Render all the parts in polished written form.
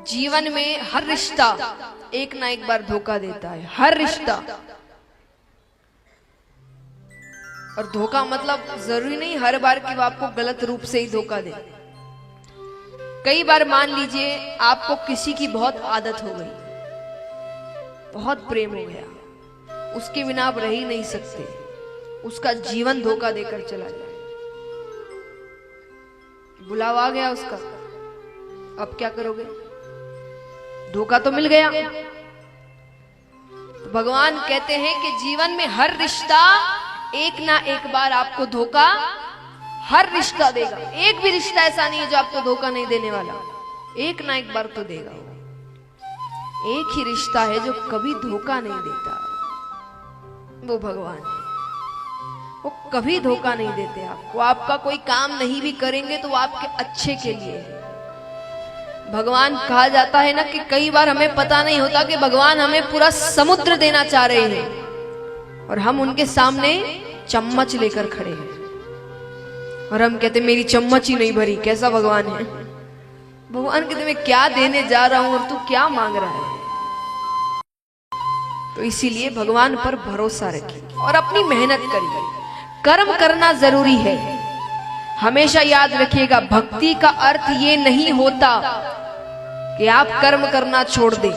जीवन में हर रिश्ता एक ना एक बार धोखा देता है, हर रिश्ता। और धोखा मतलब जरूरी नहीं हर बार कि वो आपको गलत रूप से ही धोखा दे। कई बार मान लीजिए आपको किसी की बहुत आदत हो गई, बहुत प्रेम हो गया, उसके बिना आप रह ही नहीं सकते, उसका जीवन धोखा देकर चला जाए, बुलावा आ गया उसका, अब क्या करोगे? धोखा तो मिल गया। तो भगवान कहते हैं कि जीवन में हर रिश्ता एक ना एक बार आपको धोखा, हर रिश्ता देगा। एक भी रिश्ता ऐसा नहीं है जो आपको धोखा नहीं देने वाला, एक ना एक बार तो देगा। एक ही रिश्ता है जो कभी धोखा नहीं देता, वो भगवान है। वो कभी धोखा नहीं देते आपको। आपका कोई काम नहीं भी करेंगे तो वो आपके अच्छे के लिए है। भगवान कहा जाता है ना कि कई बार हमें पता नहीं होता कि भगवान हमें पूरा समुद्र देना चाह रहे हैं और हम उनके सामने चम्मच लेकर खड़े हैं और हम कहते मेरी चम्मच ही नहीं भरी। कैसा भगवान है? भगवान कहते मैं क्या देने जा रहा हूं और तू क्या मांग रहा है? तो इसीलिए भगवान पर भरोसा रखिए और अपनी मेहनत करिए। कर्म करना जरूरी है। हमेशा याद रखिएगा, भक्ति का अर्थ ये नहीं होता कि आप कर्म करना छोड़ दें।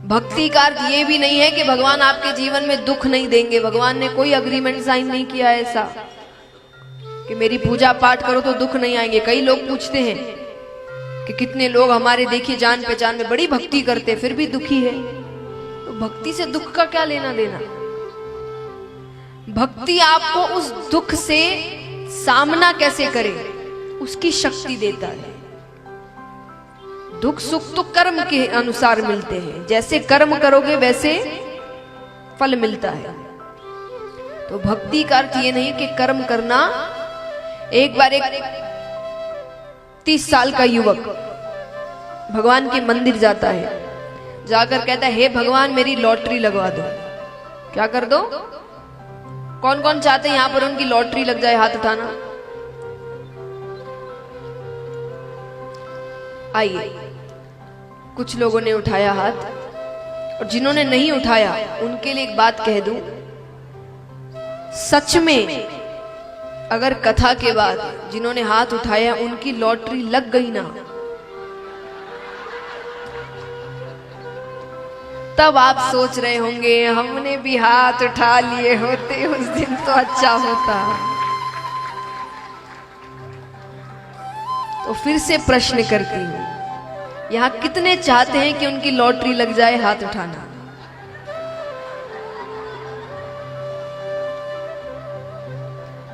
भक्ति का अर्थ ये भी नहीं है कि भगवान आपके जीवन में दुख नहीं देंगे। भगवान ने कोई अग्रीमेंट साइन नहीं किया ऐसा कि मेरी पूजा पाठ करो तो दुख नहीं आएंगे। कई लोग पूछते हैं कि कितने लोग हमारे देखिए जान पहचान में बड़ी भक्ति करते फिर भी दुखी है। तो भक्ति से दुख का क्या लेना देना? भक्ति आपको उस दुख से सामना कैसे करे उसकी शक्ति देता है। दुख सुख तो कर्म के अनुसार मिलते हैं, जैसे कर्म करोगे वैसे फल मिलता है। तो भक्ति का अर्थ ये नहीं कि कर्म करना। एक बार एक 30 साल का युवक भगवान के मंदिर जाता है, जाकर कहता है हे भगवान मेरी लॉटरी लगवा दो। क्या कर दो? कौन कौन चाहते हैं यहां पर उनकी लॉटरी लग जाए? हाथ उठाना। आइए, कुछ लोगों ने उठाया हाथ और जिन्होंने नहीं उठाया उनके लिए एक बात कह दूं, सच में अगर कथा के बाद जिन्होंने हाथ उठाया उनकी लॉटरी लग गई ना, तब आप सोच रहे होंगे हमने भी हाथ उठा लिए होते उस दिन तो अच्छा होता। तो फिर से प्रश्न करती हूं, यहां कितने चाहते हैं कि उनकी लॉटरी लग जाए? हाथ उठाना।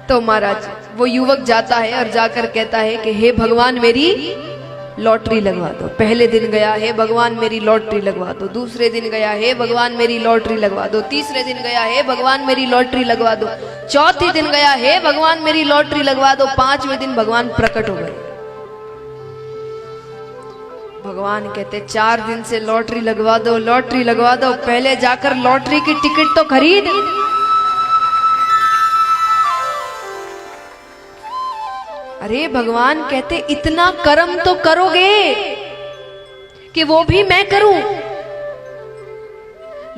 तो महाराज वो युवक जाता है और जाकर कहता है कि हे भगवान मेरी लॉटरी लगवा दो। पहले दिन गया, हे भगवान मेरी लॉटरी लगवा दो। दूसरे दिन गया, हे भगवान मेरी लॉटरी लगवा दो। तीसरे दिन गया, हे भगवान मेरी लॉटरी लगवा दो। चौथे दिन गया, हे भगवान मेरी लॉटरी लगवा दो। पांचवें दिन भगवान प्रकट हो गए। भगवान कहते 4 दिन से लॉटरी लगवा दो, लॉटरी लगवा दो। पहले जाकर लॉटरी की टिकट तो खरीद। अरे भगवान कहते इतना कर्म तो करोगे कि वो भी मैं करूं।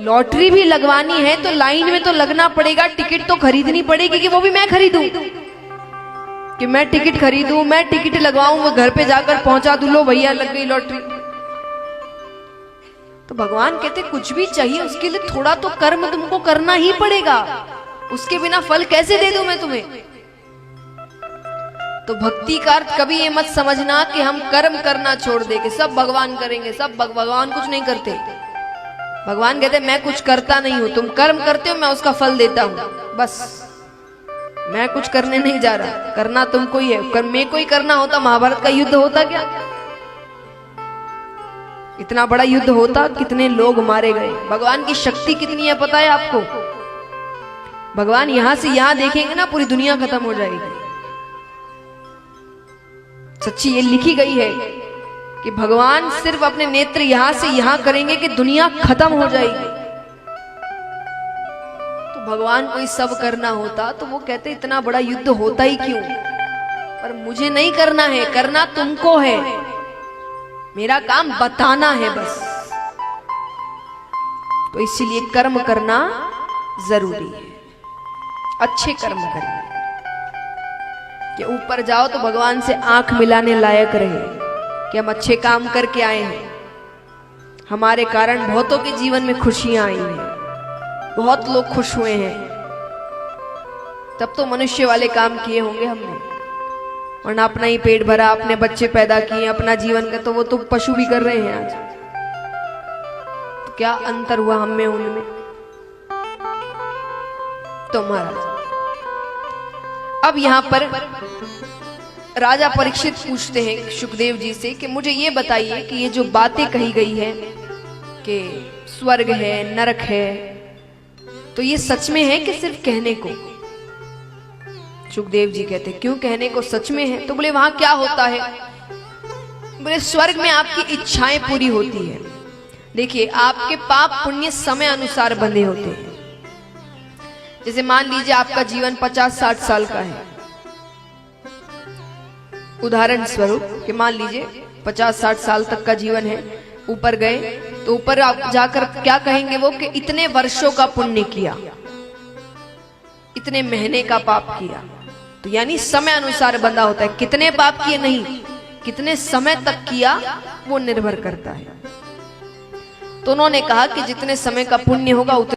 लॉटरी भी लगवानी है तो लाइन में तो लगना पड़ेगा, टिकट तो खरीदनी पड़ेगी कि वो भी मैं खरीदूं। कि मैं टिकट खरीदूं, मैं टिकट लगवाऊं, वो घर पे जाकर पहुंचा दूं, लो भैया लग गई लॉटरी। तो भगवान कहते कुछ भी चाहिए उसके लिए थोड़ा तो कर्म तुमको करना ही पड़ेगा, उसके बिना फल कैसे दे दूं मैं तुम्हें? तो भक्ति का अर्थ कभी ये मत समझना कि हम कर्म करना छोड़ दे कि सब भगवान करेंगे, सब भगवान कुछ नहीं करते। भगवान कहते मैं कुछ करता नहीं हूं, तुम कर्म करते हो मैं उसका फल देता हूं, बस मैं कुछ करने नहीं जा रहा, करना तुमको ही है। मैं कोई करना होता महाभारत का युद्ध होता क्या? इतना बड़ा युद्ध होता, कितने लोग मारे गए। भगवान की शक्ति कितनी है पता है आपको? भगवान यहां से यहां देखेंगे ना पूरी दुनिया खत्म हो जाएगी। सच्ची ये लिखी गई है कि भगवान सिर्फ अपने नेत्र यहां से यहां करेंगे कि दुनिया खत्म हो जाएगी। तो भगवान को सब करना होता तो वो कहते इतना बड़ा युद्ध होता ही क्यों? पर मुझे नहीं करना है, करना तुमको है। मेरा काम बताना है बस। तो इसीलिए कर्म करना जरूरी है, अच्छे कर्म करिए कि ऊपर जाओ तो भगवान से आंख मिलाने लायक रहे कि हम अच्छे काम करके आए हैं, हमारे कारण बहुतों के जीवन में खुशियां आई हैं, बहुत लोग खुश हुए हैं। तब तो मनुष्य वाले काम किए होंगे हमने, वरना अपना ही पेट भरा, अपने बच्चे पैदा किए, अपना जीवन का, तो वो तो पशु भी कर रहे हैं आज। तो क्या अंतर हुआ हम में उनमें? तो महाराज अब यहां पर राजा परीक्षित पूछते हैं सुखदेव जी से कि मुझे ये बताइए कि ये जो बातें कही गई है कि स्वर्ग है, नरक है, तो ये सच में है कि सिर्फ कहने को? सुखदेव जी कहते क्यों कहने को, सच में है। तो बोले वहां क्या होता है? बोले स्वर्ग में आपकी इच्छाएं पूरी होती है। देखिए आपके पाप पुण्य समय अनुसार बंधे होते हैं। जैसे मान लीजिए आपका जीवन 50-60 साल का है, उदाहरण स्वरूप कि मान लीजिए 50-60 साल तक का जीवन है, ऊपर गए तो ऊपर आप जाकर क्या कहेंगे वो कि इतने वर्षों का पुण्य किया, इतने महीने का पाप किया। तो यानी समय अनुसार बंधा होता है, कितने पाप किए नहीं, कितने समय तक किया वो निर्भर करता है। तो उन्होंने कहा कि जितने समय का पुण्य होगा उतने